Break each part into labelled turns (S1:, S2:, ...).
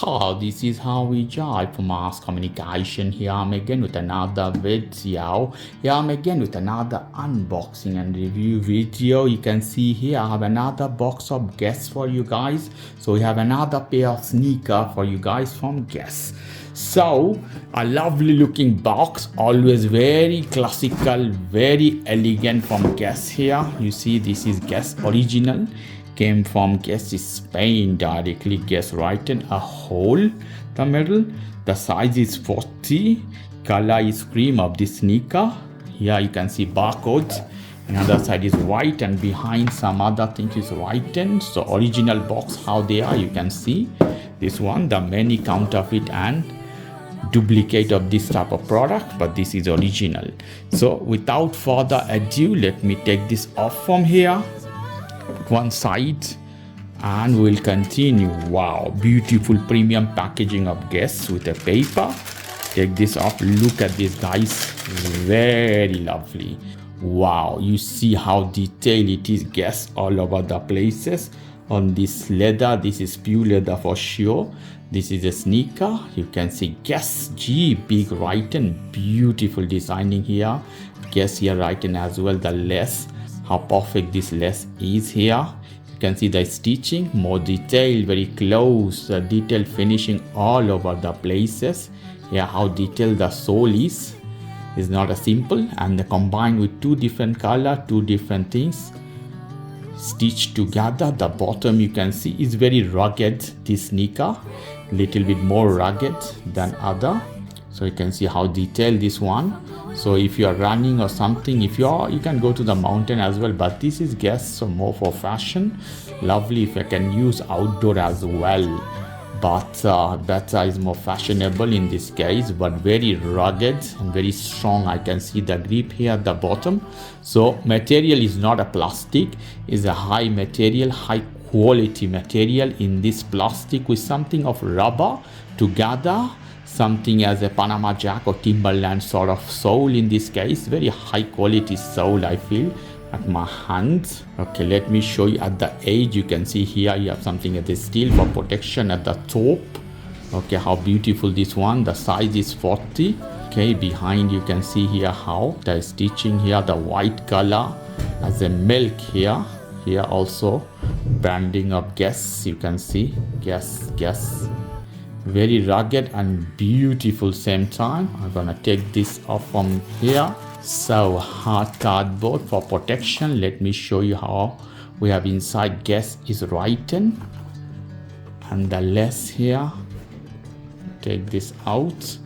S1: Hello, this is how we jive for mass communication. Here I'm again with another video. Here I'm again with another unboxing and review video. You can see here I have another box of Guess for you guys. So we have another pair of sneaker for you guys from Guess. So a lovely looking box, always very classical, very elegant from Guess here. You see this is Guess original. Came from Guess Spain directly. Guess written a hole the middle. The size is 40. Color is cream of this sneaker. Here you can see barcode. Another side is white and behind some other thing is written. So original box how they are, you can see this one. The many counterfeit and duplicate of this type of product, but this is original. So without further ado, let me take this off from here. One side and we'll continue. Wow, beautiful premium packaging of Guess with a paper. Take this off. Look at this, guys, very lovely. Wow, you see how detailed it is. Guess all over the places on this leather. This is pure leather for sure. This is a sneaker. You can see Guess G big written, beautiful designing here. Guess here written as well. The lace, how perfect this lace is here. You can see the stitching, more detailed, very close, detail finishing all over the places. Here how detailed the sole is not a simple, and combined with two different color, two different things stitched together. The bottom you can see is very rugged, this sneaker, little bit more rugged than other. So you can see how detailed this one. So if you are running or something, if you can go to the mountain as well, but this is Guess, so more for fashion. Lovely if I can use outdoor as well, but better is more fashionable in this case, but very rugged and very strong. I can see the grip here at the bottom. So material is not a plastic, is a high material, high quality material in this plastic with something of rubber together, something as a Panama Jack or Timberland sort of sole in this case. Very high quality sole I feel at my hands. Okay, let me show you at the edge. You can see here you have something as a steel for protection at the top. Okay, how beautiful this one. The size is 40. Okay, behind you can see here how the stitching here, the white color as a milk here. Here also branding of Guess, you can see Guess. Very rugged and beautiful same time. I'm gonna take this off from here. So hard cardboard for protection. Let me show you how we have inside. Guess is written, and the lace here. Take this out.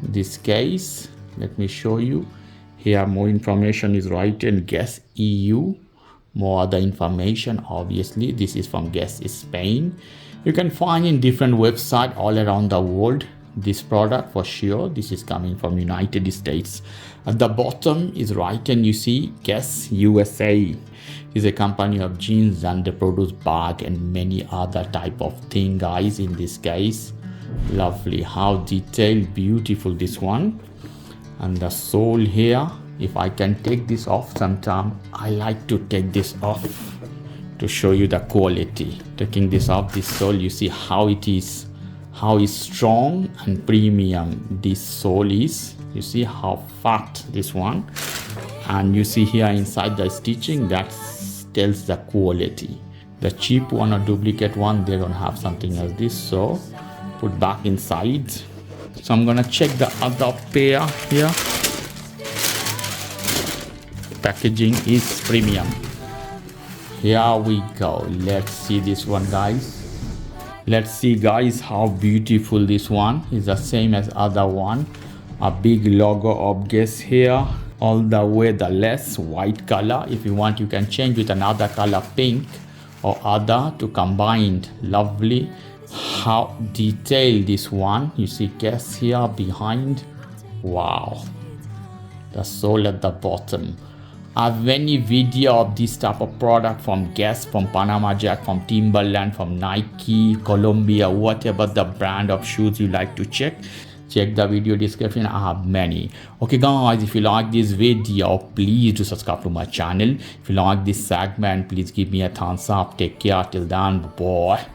S1: This case, let me show you here. More information is written. Guess EU. More other information. Obviously, this is from Guess Spain. You can find in different websites all around the world this product for sure. This is coming from United States. At the bottom is written, you see Guess USA is a company of jeans and they produce bag and many other type of thing, guys. In this case, lovely how detailed, beautiful this one. And the sole here, if I can take this off sometime, I like to take this off to show you the quality. Taking this off, this sole, you see how it is, how is strong and premium this sole is. You see how fat this one, and you see here inside the stitching that tells the quality. The cheap one or duplicate one, they don't have something as this, so put back inside. So I'm gonna check the other pair here. Packaging is premium. Here we go. Let's see this one, guys. Let's see, guys, how beautiful this one is. The same as other one. A big logo of Guess here. All the way the lace, white color. If you want, you can change with another color, pink or other to combine. Lovely. How detailed this one. You see Guess here behind. Wow. The sole at the bottom. I have any video of this type of product from Guess, from Panama Jack, from Timberland, from Nike, Columbia, whatever the brand of shoes you like to check the video description. I have many. Okay guys, if you like this video, please do subscribe to my channel. If you like this segment, please give me a thumbs up. Take care till then, bye.